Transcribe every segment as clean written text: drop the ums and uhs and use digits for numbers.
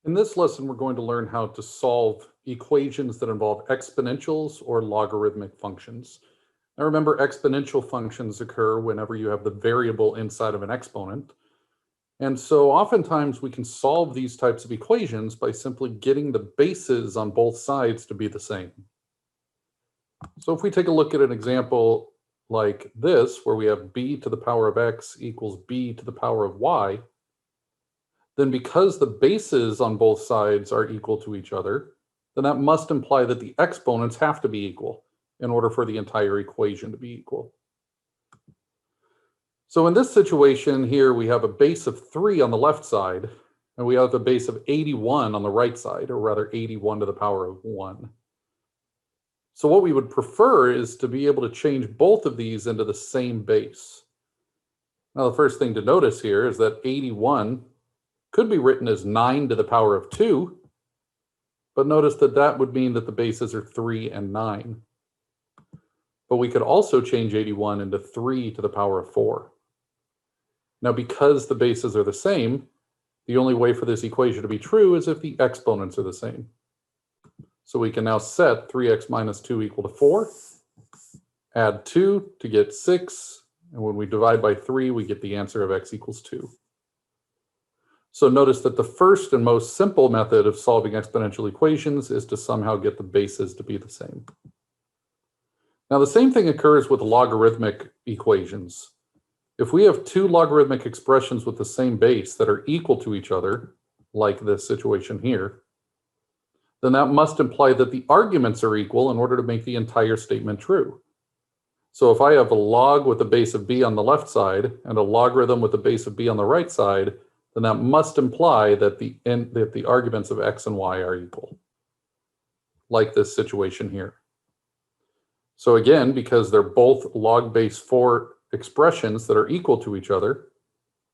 In this lesson, we're going to learn how to solve equations that involve exponentials or logarithmic functions. Now remember, exponential functions occur whenever you have the variable inside of an exponent. And so oftentimes we can solve these types of equations by simply getting the bases on both sides to be the same. So if we take a look at an example like this, where we have b to the power of x equals b to the power of y, then because the bases on both sides are equal to each other, then that must imply that the exponents have to be equal in order for the entire equation to be equal. So in this situation here, we have a base of 3 on the left side, and we have a base of 81 on the right side, or rather 81 to the power of 1. So what we would prefer is to be able to change both of these into the same base. Now the first thing to notice here is that 81 could be written as 9 to the power of 2, but notice that that would mean that the bases are 3 and 9. But we could also change 81 into 3 to the power of 4. Now, because the bases are the same, the only way for this equation to be true is if the exponents are the same. So we can now set 3x minus 2 equal to 4, add 2 to get 6, and when we divide by 3, we get the answer of x equals 2. So notice that the first and most simple method of solving exponential equations is to somehow get the bases to be the same. Now the same thing occurs with logarithmic equations. If we have two logarithmic expressions with the same base that are equal to each other, like this situation here, then that must imply that the arguments are equal in order to make the entire statement true. So if I have a log with a base of b on the left side and a logarithm with a base of b on the right side, then that must imply that the arguments of x and y are equal, like this situation here. So again, because they're both log base 4 expressions that are equal to each other,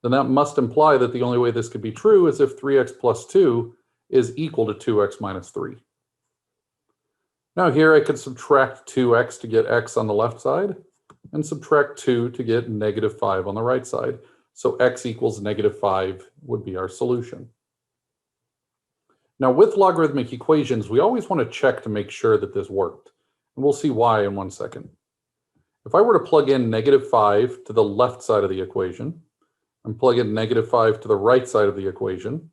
then that must imply that the only way this could be true is if 3x plus 2 is equal to 2x minus 3. Now here I could subtract 2x to get x on the left side and subtract 2 to get negative 5 on the right side. So x equals negative 5 would be our solution. Now with logarithmic equations, we always want to check to make sure that this worked. And we'll see why in 1 second. If I were to plug in negative 5 to the left side of the equation and plug in negative 5 to the right side of the equation,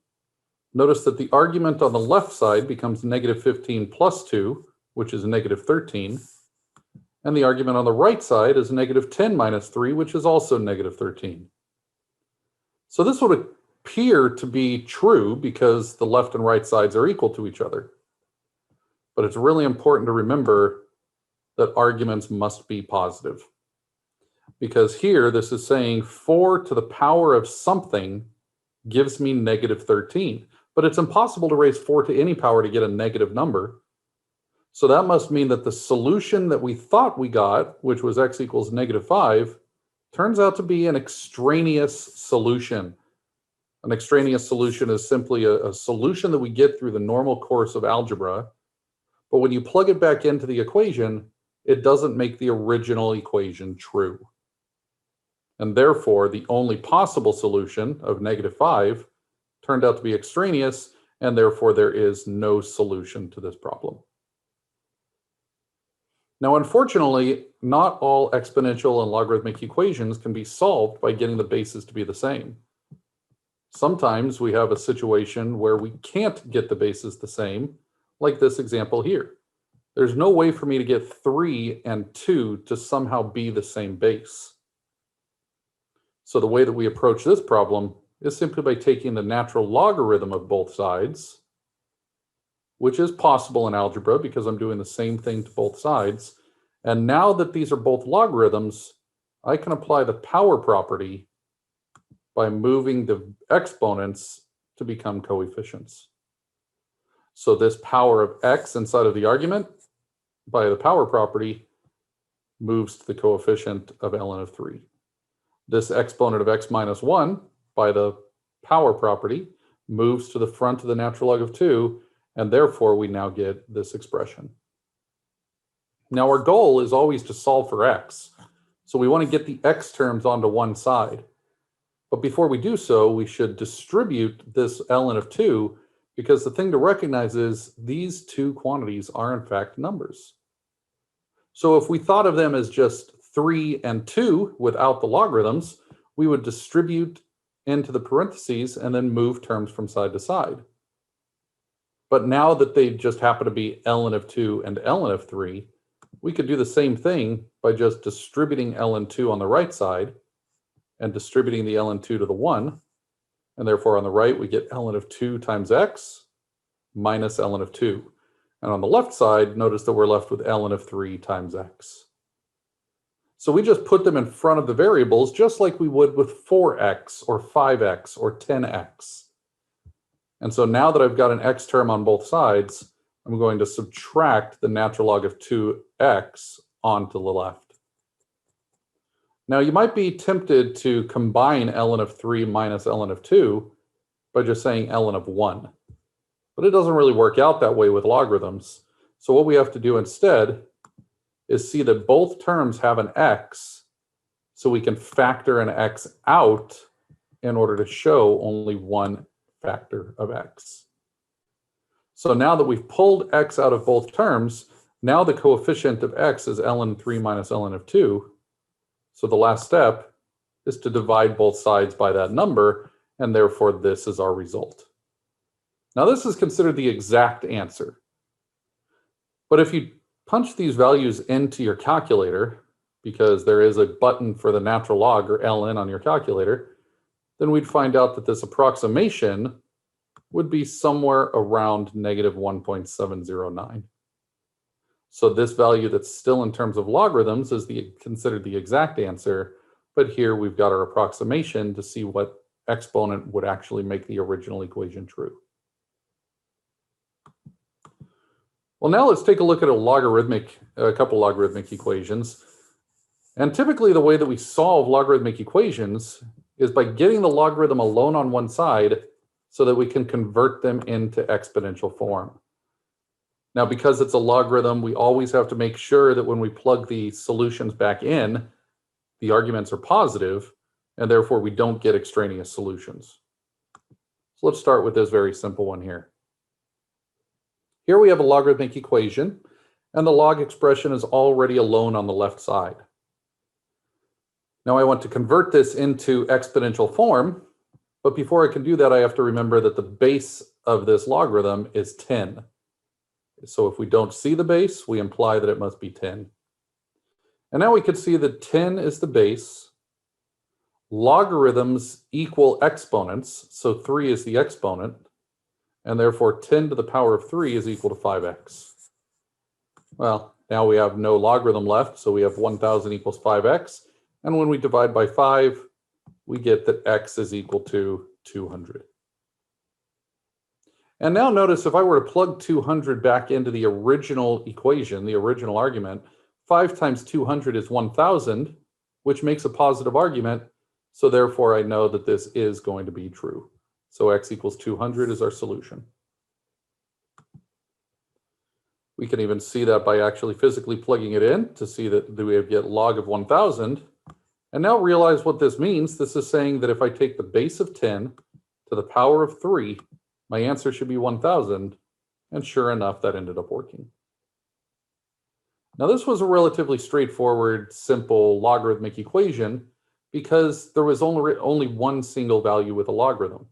notice that the argument on the left side becomes negative 15 plus 2, which is negative 13. And the argument on the right side is negative 10 minus 3, which is also negative 13. So this would appear to be true because the left and right sides are equal to each other. But it's really important to remember that arguments must be positive. Because here, this is saying 4 to the power of something gives me negative 13. But it's impossible to raise 4 to any power to get a negative number. So that must mean that the solution that we thought we got, which was x equals negative 5, turns out to be an extraneous solution. An extraneous solution is simply a solution that we get through the normal course of algebra. But when you plug it back into the equation, it doesn't make the original equation true. And therefore, the only possible solution of negative 5 turned out to be extraneous, and therefore there is no solution to this problem. Now, unfortunately, not all exponential and logarithmic equations can be solved by getting the bases to be the same. Sometimes we have a situation where we can't get the bases the same, like this example here. There's no way for me to get 3 and 2 to somehow be the same base. So the way that we approach this problem is simply by taking the natural logarithm of both sides, which is possible in algebra because I'm doing the same thing to both sides. And now that these are both logarithms, I can apply the power property by moving the exponents to become coefficients. So this power of x inside of the argument, by the power property, moves to the coefficient of ln of 3. This exponent of x minus 1, by the power property, moves to the front of the natural log of 2, and therefore we now get this expression. Now our goal is always to solve for x. So we want to get the x terms onto one side. But before we do so, we should distribute this ln of 2, because the thing to recognize is these two quantities are in fact numbers. So if we thought of them as just 3 and 2 without the logarithms, we would distribute into the parentheses and then move terms from side to side. But now that they just happen to be ln of 2 and ln of 3, we could do the same thing by just distributing ln 2 on the right side and distributing the ln 2 to the 1. And therefore on the right, we get ln of 2 times x minus ln of 2. And on the left side, notice that we're left with ln of 3 times x. So we just put them in front of the variables just like we would with 4x or 5x or 10x. And so now that I've got an x term on both sides, I'm going to subtract the natural log of 2x onto the left. Now you might be tempted to combine ln of 3 minus ln of 2 by just saying ln of 1. But it doesn't really work out that way with logarithms. So what we have to do instead is see that both terms have an x, so we can factor an x out in order to show only one factor of x. So now that we've pulled x out of both terms, now the coefficient of x is ln 3 minus ln of 2. So the last step is to divide both sides by that number, and therefore this is our result. Now this is considered the exact answer. But if you punch these values into your calculator, because there is a button for the natural log or ln on your calculator, then we'd find out that this approximation would be somewhere around negative 1.709. So this value that's still in terms of logarithms is considered the exact answer, but here we've got our approximation to see what exponent would actually make the original equation true. Well, now let's take a look at a couple logarithmic equations. And typically the way that we solve logarithmic equations is by getting the logarithm alone on one side so that we can convert them into exponential form. Now, because it's a logarithm, we always have to make sure that when we plug the solutions back in, the arguments are positive, and therefore we don't get extraneous solutions. So let's start with this very simple one here. Here we have a logarithmic equation, and the log expression is already alone on the left side. Now I want to convert this into exponential form, but before I can do that, I have to remember that the base of this logarithm is 10. So if we don't see the base, we imply that it must be 10. And now we can see that 10 is the base. Logarithms equal exponents, so 3 is the exponent, and therefore 10 to the power of 3 is equal to 5x. Well, now we have no logarithm left, so we have 1000 equals 5x, and when we divide by 5, we get that x is equal to 200. And now notice if I were to plug 200 back into the original equation, the original argument, 5 times 200 is 1000, which makes a positive argument, so therefore I know that this is going to be true. So x equals 200 is our solution. We can even see that by actually physically plugging it in to see that we get log of 1000. And now realize what this means. This is saying that if I take the base of 10 to the power of 3, my answer should be 1000. And sure enough, that ended up working. Now this was a relatively straightforward, simple logarithmic equation because there was only one single value with a logarithm.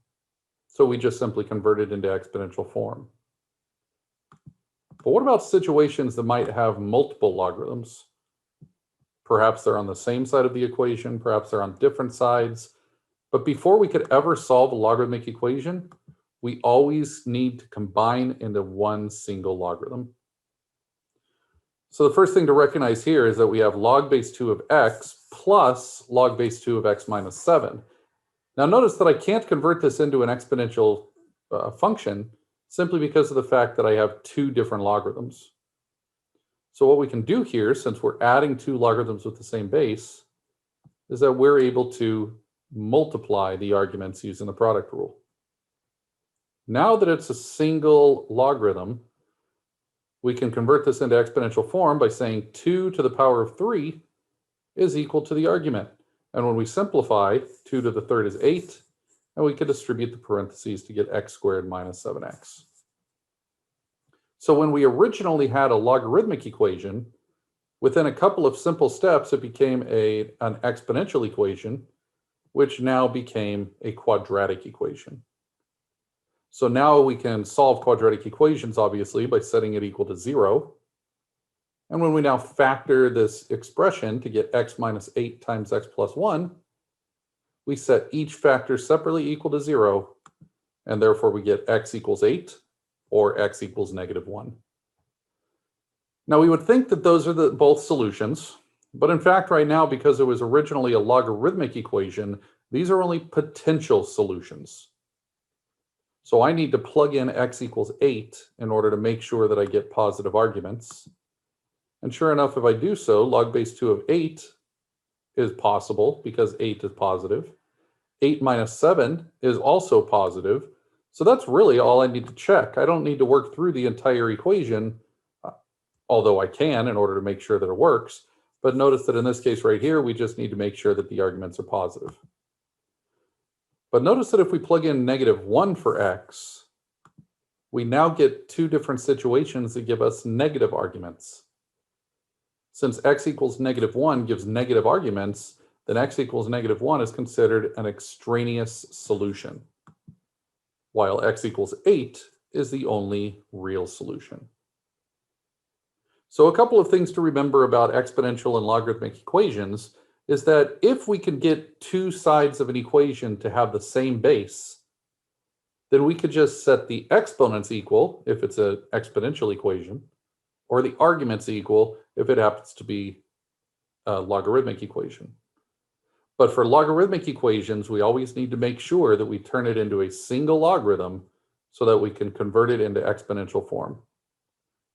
So we just simply converted into exponential form. But what about situations that might have multiple logarithms? Perhaps they're on the same side of the equation, perhaps they're on different sides. But before we could ever solve a logarithmic equation, we always need to combine into one single logarithm. So the first thing to recognize here is that we have log base 2 of x plus log base 2 of x minus 7. Now notice that I can't convert this into an exponential function simply because of the fact that I have two different logarithms. So what we can do here, since we're adding two logarithms with the same base, is that we're able to multiply the arguments using the product rule. Now that it's a single logarithm, we can convert this into exponential form by saying 2 to the power of 3 is equal to the argument. And when we simplify, 2 to the third is 8, and we could distribute the parentheses to get x squared minus 7x. So when we originally had a logarithmic equation, within a couple of simple steps, it became an exponential equation, which now became a quadratic equation. So now we can solve quadratic equations, obviously, by setting it equal to 0. And when we now factor this expression to get x minus 8 times x plus 1, we set each factor separately equal to 0, and therefore we get x equals 8 or x equals negative 1. Now we would think that those are both solutions, but in fact right now, because it was originally a logarithmic equation, these are only potential solutions. So I need to plug in x equals 8 in order to make sure that I get positive arguments. And sure enough, if I do so, log base 2 of 8 is possible because 8 is positive. 8 minus 7 is also positive. So that's really all I need to check. I don't need to work through the entire equation, although I can in order to make sure that it works. But notice that in this case right here, we just need to make sure that the arguments are positive. But notice that if we plug in negative 1 for x, we now get two different situations that give us negative arguments. Since x equals negative 1 gives negative arguments, then x equals negative 1 is considered an extraneous solution, while x equals 8 is the only real solution. So a couple of things to remember about exponential and logarithmic equations is that if we can get two sides of an equation to have the same base, then we could just set the exponents equal if it's an exponential equation, or the arguments equal if it happens to be a logarithmic equation. But for logarithmic equations, we always need to make sure that we turn it into a single logarithm so that we can convert it into exponential form.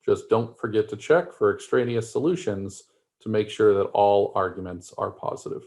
Just don't forget to check for extraneous solutions to make sure that all arguments are positive.